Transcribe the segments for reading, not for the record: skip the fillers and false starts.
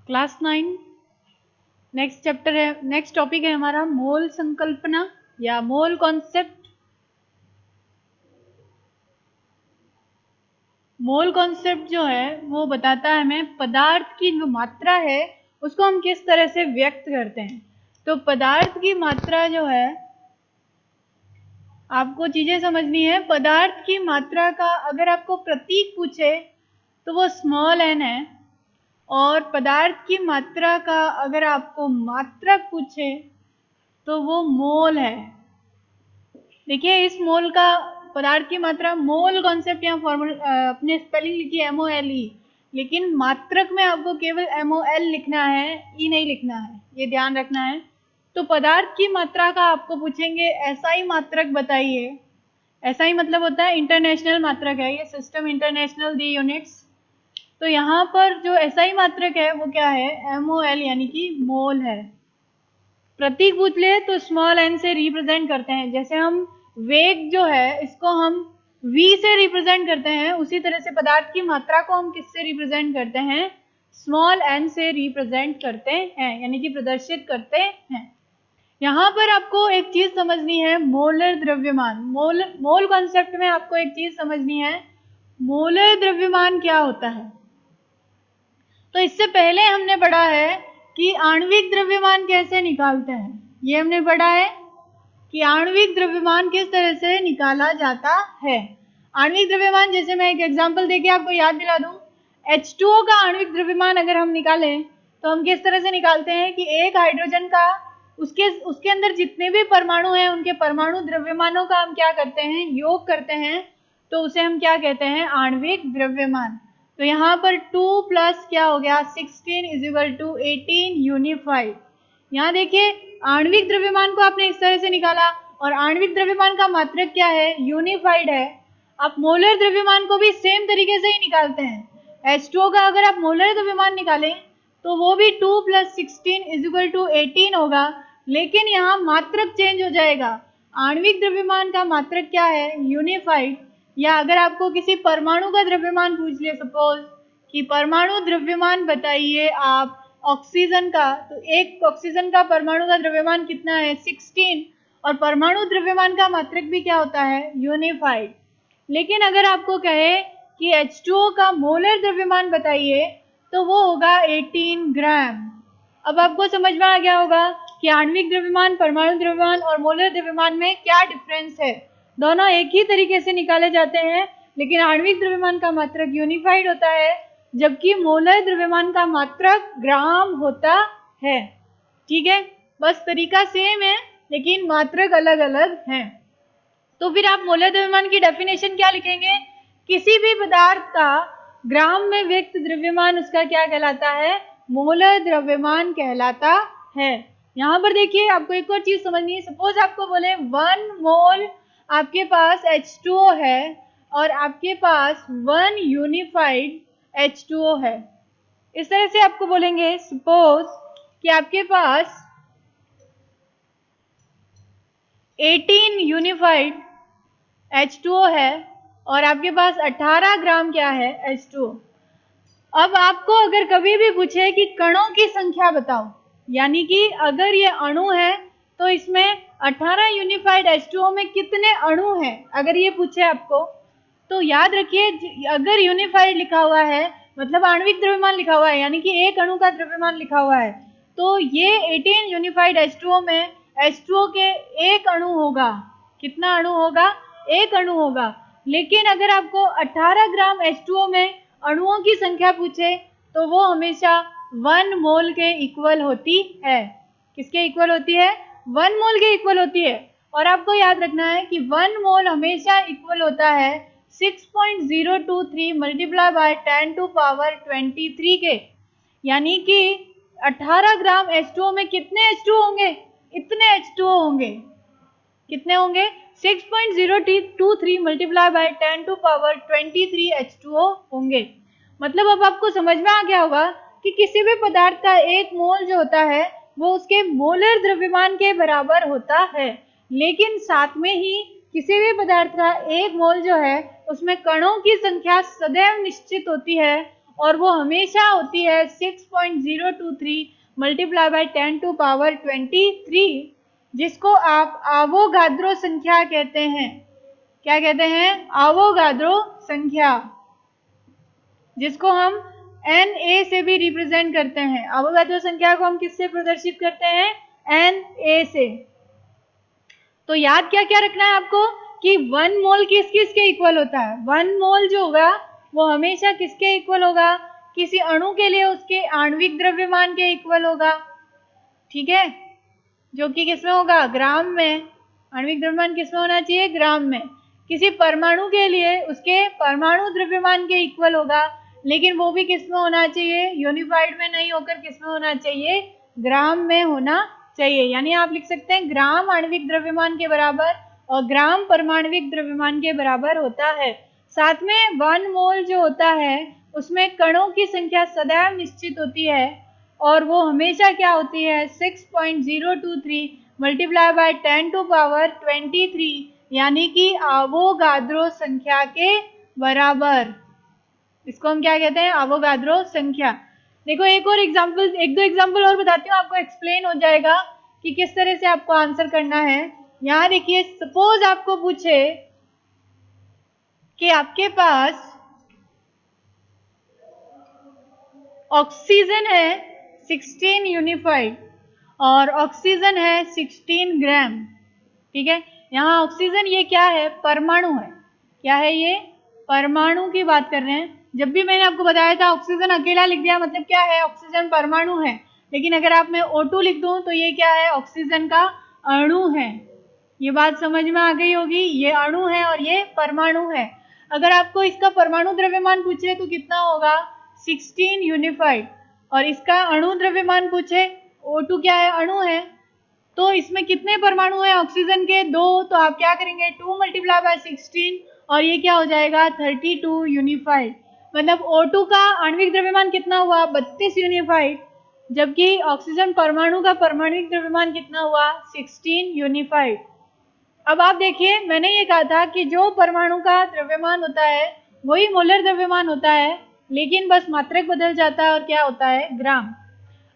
Class 9 next chapter है, next topic है हमारा मोल संकल्पना या मोल कॉन्सेप्ट। मोल कॉन्सेप्ट जो है वो बताता है हमें पदार्थ की जो मात्रा है उसको हम किस तरह से व्यक्त करते हैं। तो पदार्थ की मात्रा जो है, आपको चीजें समझनी है। पदार्थ की मात्रा का अगर आपको प्रतीक पूछे तो वो स्मॉल एन है, और पदार्थ की मात्रा का अगर आपको मात्रक पूछे तो वो मोल है। देखिए इस मोल का, पदार्थ की मात्रा, मोल कॉन्सेप्ट यहाँ फॉर्मूला अपने स्पेलिंग लिखी MOLE, लेकिन मात्रक में आपको केवल MOL लिखना है, ई नहीं लिखना है, ये ध्यान रखना है। तो पदार्थ की मात्रा का आपको पूछेंगे SI मात्रक बताइए। SI मतलब होता है इंटरनेशनल मात्रक है, ये सिस्टम इंटरनेशनल दी यूनिट्स। तो यहाँ पर जो SI मात्रक है वो क्या है, MOL यानी कि मोल है। प्रतीक पूछ ले तो स्मॉल n से रिप्रेजेंट करते हैं। जैसे हम वेग जो है इसको हम v से रिप्रेजेंट करते हैं, उसी तरह से पदार्थ की मात्रा को हम किससे रिप्रेजेंट करते हैं, स्मॉल n से रिप्रेजेंट करते हैं, यानी कि प्रदर्शित करते हैं। यहाँ पर आपको एक चीज समझनी है, मोलर द्रव्यमान। मोल कॉन्सेप्ट में आपको एक चीज समझनी है, मोलर द्रव्यमान क्या होता है। तो इससे पहले हमने पढ़ा है कि आणविक द्रव्यमान कैसे निकालते हैं। ये हमने पढ़ा है कि आणविक द्रव्यमान किस तरह से निकाला जाता है। आणविक द्रव्यमान, जैसे मैं एक एग्जांपल देके आपको याद दिला दूं, H2O का आणविक द्रव्यमान अगर हम निकालें तो हम किस तरह से निकालते हैं कि एक हाइड्रोजन का, उसके अंदर जितने भी परमाणु हैं उनके परमाणु द्रव्यमानों का हम क्या करते हैं, योग करते हैं, तो उसे हम क्या कहते हैं, आणविक द्रव्यमान। तो यहाँ पर 2 प्लस क्या हो गया 16 इज इक्वल टू 18 यूनिफाइड। यहाँ देखिए आणविक द्रव्यमान को आपने इस तरह से निकाला, और आणविक द्रव्यमान का मात्रक क्या है, यूनिफाइड है। आप मोलर द्रव्यमान को भी सेम तरीके से ही निकालते हैं। H2O का अगर आप मोलर द्रव्यमान निकालें तो वो भी 2 प्लस 16 इज इक्वल टू 18 होगा, लेकिन यहाँ मात्रक चेंज हो जाएगा। आणविक द्रव्यमान का मात्रक क्या है, यूनिफाइड। या अगर आपको किसी परमाणु का द्रव्यमान पूछ ले, सपोज कि परमाणु द्रव्यमान बताइए आप ऑक्सीजन का, तो एक ऑक्सीजन का परमाणु का द्रव्यमान कितना है, 16, और परमाणु द्रव्यमान का मात्रक भी क्या होता है, यूनिफाइड। लेकिन अगर आपको कहे कि H2O का मोलर द्रव्यमान बताइए तो वो होगा 18 ग्राम। अब आपको समझ में आ गया होगा कि आणविक द्रव्यमान, परमाणु द्रव्यमान और मोलर द्रव्यमान में क्या डिफरेंस है। दोनों एक ही तरीके से निकाले जाते हैं, लेकिन आणविक द्रव्यमान का मात्रक यूनिफाइड होता है, जबकि मोलर द्रव्यमान का मात्रक ग्राम होता है। ठीक है, बस तरीका सेम है लेकिन मात्रक अलग अलग हैं। तो फिर आप मोलर द्रव्यमान की डेफिनेशन क्या लिखेंगे, किसी भी पदार्थ का ग्राम में व्यक्त द्रव्यमान उसका क्या कहलाता है, मोलर द्रव्यमान कहलाता है। यहाँ पर देखिए आपको एक और चीज समझनी है। सपोज आपको बोले 1 मोल आपके पास H2O है और आपके पास 1 यूनिफाइड H2O है। इस तरह से आपको बोलेंगे, सपोज कि आपके पास 18 यूनिफाइड H2O है और आपके पास 18 ग्राम क्या है, H2O। अब आपको अगर कभी भी पूछे कि कणों की संख्या बताओ, यानी कि अगर ये अणु है तो इसमें 18 यूनिफाइड H2O में कितने अणु हैं, अगर ये पूछे आपको, तो याद रखिए अगर यूनिफाइड लिखा हुआ है मतलब आणविक द्रव्यमान लिखा हुआ है, यानी कि एक अणु का द्रव्यमान लिखा हुआ है, तो ये 18 यूनिफाइड H2O में H2O के एक अणु होगा। कितना अणु होगा, एक अणु होगा। लेकिन अगर आपको 18 ग्राम H2O में अणुओं की संख्या पूछे तो वो हमेशा 1 मोल के इक्वल होती है। किसके इक्वल होती है, 1 मोल के इक्वल होती है। और आपको याद रखना है कि 1 मोल हमेशा इक्वल होता है 6.023 मल्टीप्लाई बाय 10 टू पावर 23 के, यानी कि 18 ग्राम H2O में कितने H2O होंगे, इतने H2O होंगे। कितने होंगे, 6.023 multiply by 10 to power 23 H2O होंगे। मतलब अब आपको समझ में आ गया होगा कि किसी भी पदार्थ का एक मोल जो होता है वो उसके मोलर द्रव्यमान के बराबर होता है, लेकिन साथ में ही किसी भी पदार्थ का एक मोल जो है उसमें कणों की संख्या सदैव निश्चित होती है, और वो हमेशा होती है 6.023 मल्टीप्लाई बाय 10 टू पावर 23, जिसको आप आवोगाद्रो संख्या कहते हैं। क्या कहते हैं? आवोगाद्रो संख्या, जिसको हम Na से भी रिप्रेजेंट करते हैं। आवोगाद्रो संख्या को हम किससे प्रदर्शित करते हैं? Na से। तो याद क्या क्या रखना है आपको कि 1 मोल किस किस के इक्वल होता है? 1 मोल जो होगा वो हमेशा किसके इक्वल होगा? किसी अणु के लिए उसके आणविक द्रव्यमान के इक्वल होगा, ठीक है, जो कि किसमें होगा? ग्राम में। आणविक द्रव्यमान किसमें होना चाहिए? ग्राम में। किसी परमाणु के लिए उसके परमाणु द्रव्यमान के इक्वल होगा, लेकिन वो भी किसमें होना चाहिए? यूनिफाइड में नहीं होकर किसमें होना चाहिए? ग्राम में होना चाहिए। यानी आप लिख सकते हैं ग्राम आणविक द्रव्यमान के बराबर और ग्राम परमाणविक द्रव्यमान के बराबर होता है। साथ में 1 मोल जो होता है उसमें कणों की संख्या सदैव निश्चित होती है और वो हमेशा क्या होती है? 6.023 मल्टीप्लाई बाय 10 टू पावर 23, यानी कि आवोगाद्रो संख्या के बराबर। इसको हम क्या कहते हैं? आवोगाद्रो संख्या। देखो एक और एग्जांपल, एक दो एग्जांपल और बताती हूँ, आपको एक्सप्लेन हो जाएगा कि किस तरह से आपको आंसर करना है। यहाँ देखिए, सपोज आपको पूछे कि आपके पास ऑक्सीजन है 16 यूनिफाइड और ऑक्सीजन है 16 ग्राम, ठीक है। यहाँ ऑक्सीजन ये क्या है? परमाणु है। क्या है ये? परमाणु की बात कर रहे हैं। जब भी मैंने आपको बताया था ऑक्सीजन अकेला लिख दिया मतलब क्या है? ऑक्सीजन परमाणु है। लेकिन अगर आप मैं O2 लिख दूं तो ये क्या है? ऑक्सीजन का अणु है। ये बात समझ में आ गई होगी। ये अणु है और ये परमाणु है। अगर आपको इसका परमाणु द्रव्यमान पूछे तो कितना होगा? 16 यूनिफाइड। और इसका अणु द्रव्यमान पूछे, O2 क्या है? अणु है। तो इसमें कितने परमाणु है ऑक्सीजन के? 2। तो आप क्या करेंगे? 2 मल्टीप्लाई बाय 16 और ये क्या हो जाएगा? 32 यूनिफाइड। मतलब O2 का आणविक द्रव्यमान कितना हुआ? 32 यूनिफाइड, जबकि ऑक्सीजन परमाणु का परमाणविक द्रव्यमान कितना हुआ? 16 यूनिफाइड। अब आप देखिए, मैंने ये कहा था कि जो परमाणु का द्रव्यमान होता है वही मोलर द्रव्यमान होता है, लेकिन बस मात्रक बदल जाता है और क्या होता है? ग्राम।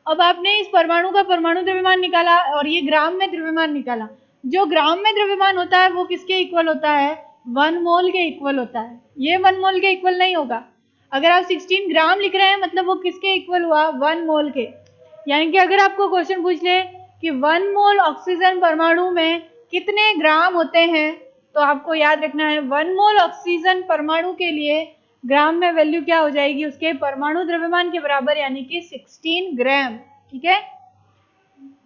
अब आपने इस परमाणु का परमाणु द्रव्यमान निकाला और ये ग्राम में द्रव्यमान निकाला। जो ग्राम में द्रव्यमान होता है वो किसके इक्वल होता है? 1 मोल के इक्वल होता है। ये 1 मोल के इक्वल नहीं होगा। अगर आप 16 ग्राम लिख रहे हैं मतलब वो किसके इक्वल हुआ? 1 मोल के। यानी कि अगर आपको क्वेश्चन पूछ ले कि 1 मोल ऑक्सीजन परमाणु में कितने ग्राम होते हैं, तो आपको याद रखना है 1 मोल ऑक्सीजन परमाणु के लिए ग्राम में वैल्यू क्या हो जाएगी? उसके परमाणु द्रव्यमान के बराबर, यानी कि 16 ग्राम, ठीक है।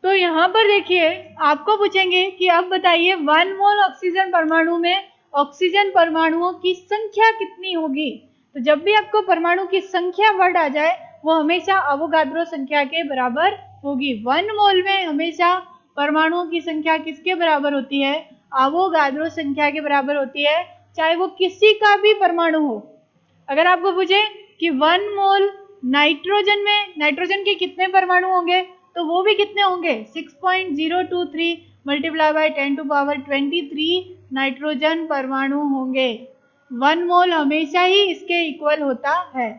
तो यहाँ पर देखिए, आपको पूछेंगे कि अब बताइए 1 मोल ऑक्सीजन परमाणु में ऑक्सीजन परमाणुओं की संख्या कितनी होगी? तो जब भी आपको परमाणु की संख्या वर्ड आ जाए वो हमेशा अवोगाद्रो संख्या के बराबर होगी। 1 मोल में हमेशा परमाणुओं की संख्या किसके बराबर होती है? अवोगाद्रो संख्या के बराबर होती है, चाहे वो किसी का भी परमाणु हो। अगर आपको पूछे कि 1 मोल नाइट्रोजन में, नाइट्रोजन के कितने परमाणु होंगे, तो वो भी कितने होंगे? 6.023 multiply by 10 to power 23 nitrogen परमाणु होंगे। 1 मोल हमेशा ही इसके इक्वल होता है।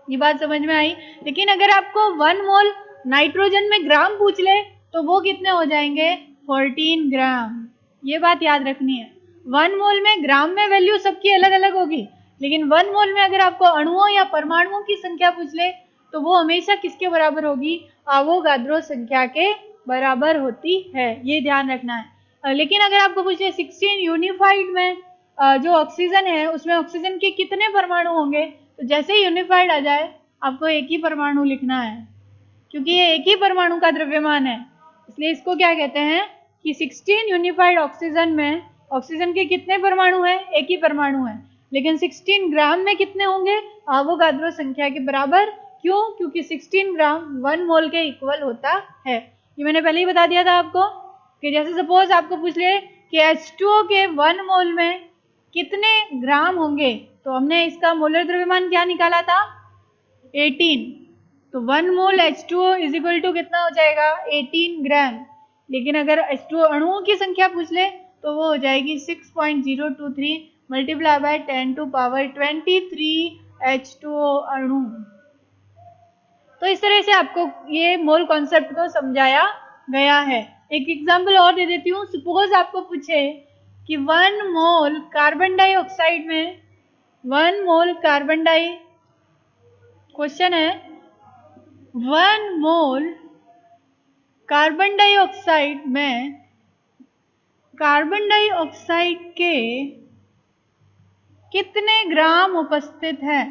ये बात समझ में आई। लेकिन अगर आपको 1 मोल नाइट्रोजन में ग्राम पूछ ले तो वो कितने हो जाएंगे? 14 ग्राम। ये बात याद रखनी है। 1 मोल में ग्राम में वैल्यू सबकी अलग अलग होगी, लेकिन 1 मोल में अगर आपको अणुओं या परमाणुओं की संख्या पूछ ले तो वो हमेशा किसके बराबर होगी? अवोगाद्रो संख्या के बराबर होती है। ये ध्यान रखना है। लेकिन अगर आपको पूछे 16 यूनिफाइड में जो ऑक्सीजन है उसमें ऑक्सीजन के कितने परमाणु होंगे, तो जैसे ही यूनिफाइड आ जाए आपको एक ही परमाणु लिखना है, क्योंकि ये एक ही परमाणु का द्रव्यमान है। इसलिए इसको क्या कहते हैं कि 16 यूनिफाइड ऑक्सीजन में ऑक्सीजन के कितने परमाणु हैं? एक ही परमाणु है। लेकिन 16 ग्राम में कितने होंगे? अवोगाद्रो संख्या के बराबर। क्यों? क्योंकि 16 ग्राम 1 मोल के इक्वल होता है। ये मैंने पहले ही बता दिया था आपको कि जैसे सपोज आपको पूछ ले कि H2O के 1 मोल में कितने ग्राम होंगे, तो हमने इसका मोलर द्रव्यमान क्या निकाला था? 18। तो 1 मोल H2O इज इक्वल टू कितना हो जाएगा? 18 ग्राम। लेकिन अगर H2O अणुओं की संख्या पूछ ले तो वो हो जाएगी 6.023 multiply by 10 to power 23 H2O अणु। तो इस तरह से आपको ये मोल कॉन्सेप्ट को समझाया गया है। एक एग्जाम्पल और दे देती हूँ। सपोज आपको पूछे कि 1 मोल कार्बन डाइऑक्साइड में, 1 मोल कार्बन डाई, क्वेश्चन है 1 मोल कार्बन डाइऑक्साइड में कार्बन डाइऑक्साइड के कितने ग्राम उपस्थित है,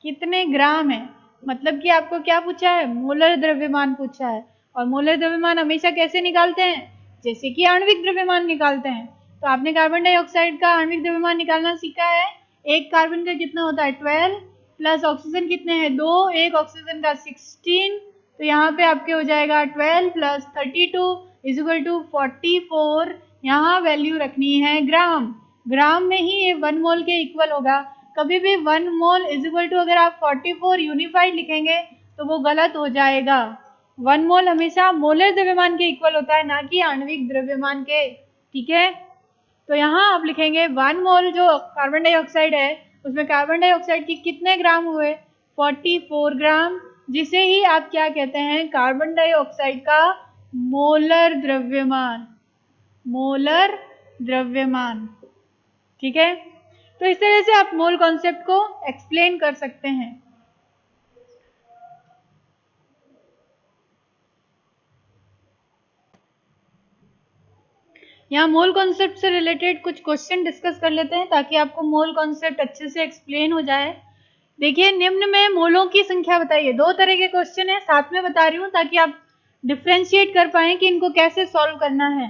कितने ग्राम है। मतलब कि आपको क्या पूछा है, मोलर द्रव्यमान पूछा है। और मोलर द्रव्यमान हमेशा कैसे निकालते हैं, जैसे कि आणविक द्रव्यमान निकालते हैं। तो आपने कार्बन डाइऑक्साइड का आणविक द्रव्यमान निकालना सीखा है। एक कार्बन का कितना होता है 12, प्लस ऑक्सीजन कितने हैं 2, एक ऑक्सीजन का 16। तो यहाँ पे आपके हो जाएगा 12 प्लस 32 इज इक्वल टू 44। यहाँ वैल्यू रखनी है ग्राम, ग्राम में ही ये 1 मोल के इक्वल होगा। कभी भी 1 मोल इज इक्वल टू अगर आप 44 यूनिफाइड लिखेंगे तो वो गलत हो जाएगा। 1 मोल हमेशा मोलर द्रव्यमान के इक्वल होता है, ना कि आणविक द्रव्यमान के। ठीक है, तो यहाँ आप लिखेंगे 1 मोल जो कार्बन डाइऑक्साइड है उसमें कार्बन डाइऑक्साइड की कितने ग्राम हुए 44 ग्राम, जिसे ही आप क्या कहते हैं, कार्बन डाइऑक्साइड का मोलर द्रव्यमान, मोलर द्रव्यमान। ठीक है, तो इस तरह से आप मोल कॉन्सेप्ट को एक्सप्लेन कर सकते हैं। यहाँ मोल कॉन्सेप्ट से रिलेटेड कुछ क्वेश्चन डिस्कस कर लेते हैं ताकि आपको मोल कॉन्सेप्ट अच्छे से एक्सप्लेन हो जाए। देखिए, निम्न में मोलों की संख्या बताइए। 2 तरह के क्वेश्चन है, साथ में बता रही हूँ ताकि आप डिफ्रेंशिएट कर पाए कि इनको कैसे सॉल्व करना है।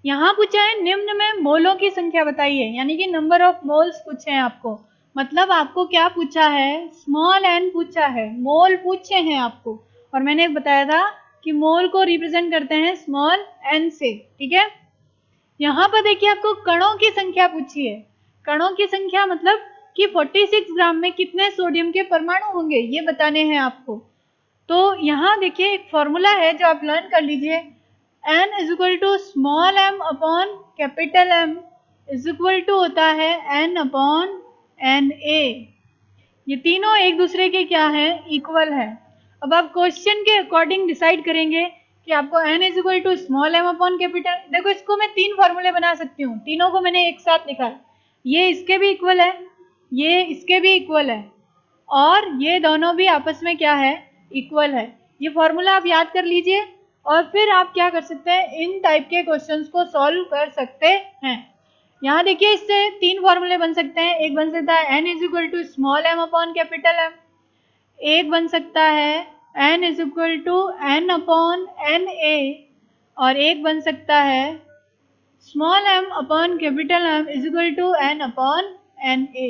यहाँ पूछा है निम्न में मोलों की संख्या बताइए, यानी कि नंबर ऑफ मोल्स पूछे हैं आपको। मतलब आपको क्या पूछा है, स्मॉल एन पूछा है, मोल पूछे हैं आपको। और मैंने बताया था कि मोल को रिप्रेजेंट करते हैं स्मॉल एन से। ठीक है, यहाँ पर देखिए आपको कणों की संख्या पूछी है। कणों की संख्या मतलब कि 46 ग्राम में कितने सोडियम के परमाणु होंगे ये बताने हैं आपको। तो यहाँ देखिए एक फॉर्मूला है जो आप लर्न कर लीजिए, n is equal to small m upon capital M is equal to होता है n अपॉन Na। ये तीनों एक दूसरे के क्या है, इक्वल है। अब आप क्वेश्चन के अकॉर्डिंग डिसाइड करेंगे कि आपको n is equal to small m upon capital. देखो, इसको मैं 3 फॉर्मूले बना सकती हूँ, तीनों को मैंने एक साथ लिखा है। ये इसके भी इक्वल है, ये इसके भी इक्वल है, और ये दोनों भी आपस में क्या है, इक्वल है। ये फॉर्मूला आप याद कर लीजिए और फिर आप क्या कर सकते हैं, इन टाइप के क्वेश्चंस को सॉल्व कर सकते हैं। यहाँ देखिए इससे 3 फॉर्मूले बन सकते हैं। एक बन सकता है n is equal to small m upon capital M, एक बन सकता है n is equal to n upon Na, और एक बन सकता है small m upon capital M is equal to n upon Na।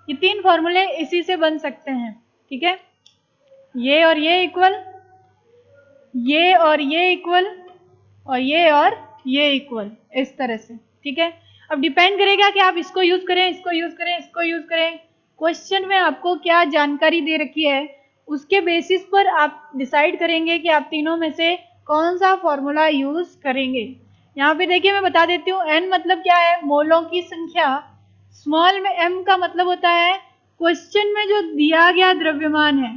ये 3 फॉर्मूले इसी से बन सकते हैं। ठीक है, ये और ये इक्वल, ये और ये इक्वल, और ये इक्वल, इस तरह से। ठीक है, अब डिपेंड करेगा कि आप इसको यूज करें, इसको यूज करें, इसको यूज करें। क्वेश्चन में आपको क्या जानकारी दे रखी है उसके बेसिस पर आप डिसाइड करेंगे कि आप तीनों में से कौन सा फॉर्मूला यूज करेंगे। यहाँ पे देखिए मैं बता देती हूँ, n मतलब क्या है, मोलों की संख्या। स्मॉल में m का मतलब होता है क्वेश्चन में जो दिया गया द्रव्यमान है,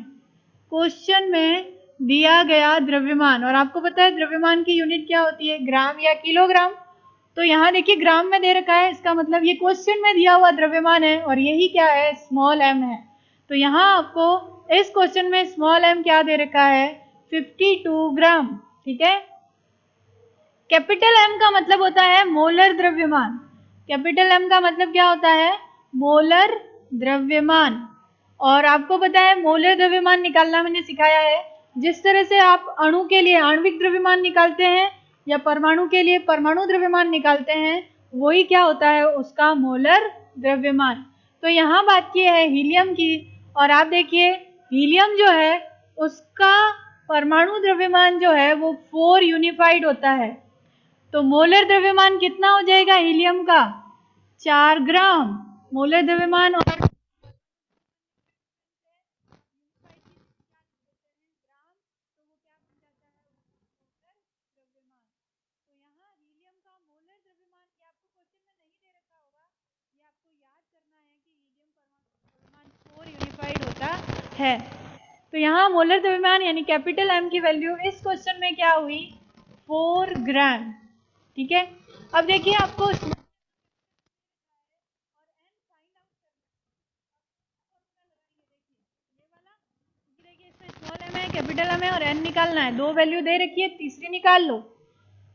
क्वेश्चन में दिया गया द्रव्यमान। और आपको पता है द्रव्यमान की यूनिट क्या होती है, ग्राम या किलोग्राम। तो यहाँ देखिए ग्राम में दे रखा है, इसका मतलब ये क्वेश्चन में दिया हुआ द्रव्यमान है, और यही क्या है, स्मॉल m है। तो यहाँ आपको इस क्वेश्चन में स्मॉल m क्या दे रखा है, 52 ग्राम। ठीक है, कैपिटल M का मतलब होता है मोलर द्रव्यमान। कैपिटल M का मतलब क्या होता है, मोलर द्रव्यमान। और आपको पता है मोलर द्रव्यमान निकालना मैंने सिखाया है। जिस तरह से आप अणु के लिए आणविक द्रव्यमान निकालते हैं या परमाणु के लिए परमाणु द्रव्यमान निकालते हैं, वही क्या होता है, उसका मोलर द्रव्यमान। तो यहाँ बात की है हीलियम की, और आप देखिए हीलियम जो है उसका परमाणु द्रव्यमान जो है वो 4 यूनिफाइड होता है। तो मोलर द्रव्यमान कितना हो जाएगा हीलियम का, 4 ग्राम मोलर द्रव्यमान। और है। तो यहाँ मोलर द्रव्यमान यानी कैपिटल M की वैल्यू इस क्वेश्चन में क्या हुई, 4 ग्राम। ठीक है, अब देखिए आपको स्मॉल एम है, कैपिटल एम है और एन निकालना है। दो वैल्यू दे रखी है, तीसरी निकाल लो।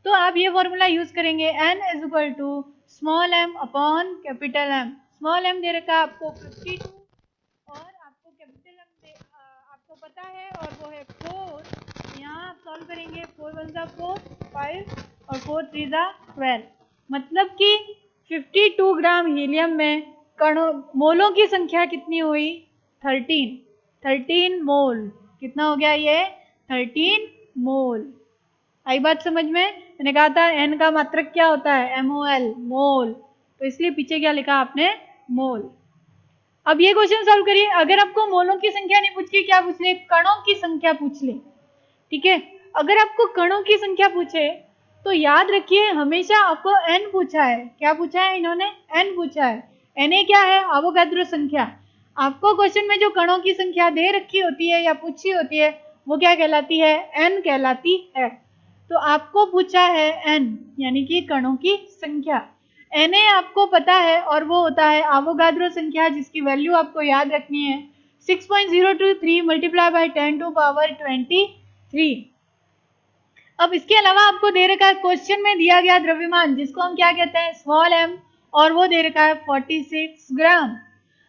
तो आप ये फॉर्मूला यूज करेंगे, N is equal to small M upon capital M. Small M दे रखा है आपको 52 और आपको कैपिटल एम आपको पता है और वो है 4। यहाँ आप सॉल्व करेंगे, 4 वन ज़ा 4, 5 और 4 3 ज़ा 12। मतलब कि 52 ग्राम हीलियम में कणों मोलों की संख्या कितनी हुई, 13 मोल। कितना हो गया ये, 13 मोल। आई बात समझ में? मैंने कहा था एन का मात्रक क्या होता है, MOL, मोल। तो इसलिए पीछे क्या लिखा आपने, मोल। अब ये क्वेश्चन सॉल्व करिए। अगर आपको मोलों की संख्या नहीं पूछ के, क्या पूछ ले, कणों की संख्या पूछ ले। ठीक है, अगर आपको कणों की संख्या पूछे तो याद रखिए हमेशा आपको एन पूछा है। क्या पूछा है इन्होंने, एन पूछा है। एन क्या है, अवोगाद्रो संख्या। आपको क्वेश्चन में जो कणों की संख्या दे रखी होती है या पूछी होती है वो क्या कहलाती है, एन कहलाती है। तो आपको पूछा है एन यानी कि कणों की संख्या। एन आपको पता है और वो होता है अवोगाद्रो संख्या, जिसकी वैल्यू आपको याद रखनी है 6.023 मल्टीप्लाई बाय 10 टू पावर 23। अब इसके अलावा आपको दे रखा है क्वेश्चन में दिया गया द्रव्यमान, जिसको हम क्या कहते हैं, स्मॉल एम, और वो दे रखा है 46 ग्राम।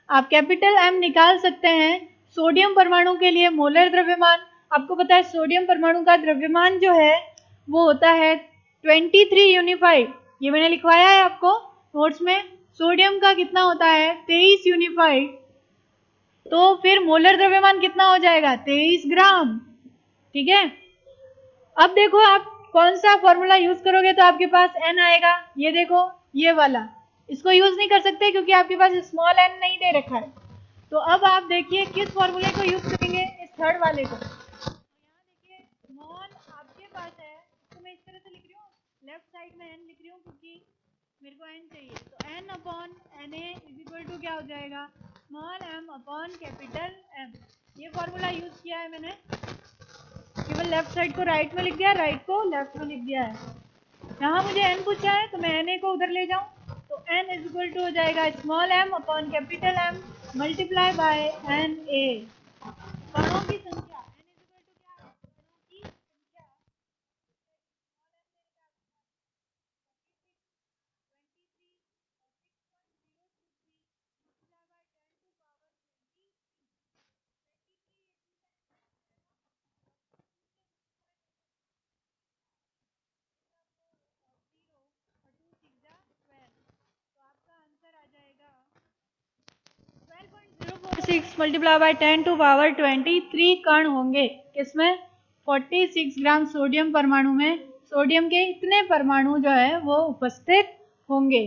आप कैपिटल एम निकाल सकते हैं। सोडियम परमाणु के लिए मोलर द्रव्यमान आपको पता है, सोडियम परमाणु का द्रव्यमान जो है वो होता है 23 यूनिफाइड। ये मैंने लिखवाया है आपको नोट्स में। सोडियम का कितना होता है, 23 यूनिफाइड। तो फिर मोलर द्रव्यमान कितना हो जाएगा, 23 ग्राम। ठीक है, अब देखो आप कौन सा फॉर्मूला यूज करोगे तो आपके पास एन आएगा। ये देखो ये वाला, इसको यूज नहीं कर सकते क्योंकि आपके पास स्मॉल एन नहीं दे रखा है। तो अब आप देखिए किस फॉर्मूले को यूज करेंगे, इस थर्ड वाले को। तो यहाँ देखिए स्मॉल आपके पास है, तो मैं इस तरह से लिख रही हूँ, लेफ्ट साइड में एन लिख रही हूँ क्योंकि मेरे को एन चाहिए। तो N upon N A is equal to क्या हो जाएगा, small M upon capital M. ये फॉर्मूला यूज किया है मैंने, केवल लेफ्ट साइड को राइट में लिख दिया, राइट को लेफ्ट में लिख दिया है। यहाँ मुझे एन पूछा है तो मैं एन ए को उधर ले जाऊँ, तो एन इज इक्वल टू हो जाएगा small M upon capital M multiply by N A. कणों की संख्या एन इज इक्वल टू क्या है, कणों की संख्या। तो आपका आंसर आ जाएगा 12.046 मल्टीप्लाई बाय 10 टू पावर 23 कण होंगे। किसमें, 46 ग्राम सोडियम परमाणु में सोडियम के इतने परमाणु जो है वो उपस्थित होंगे।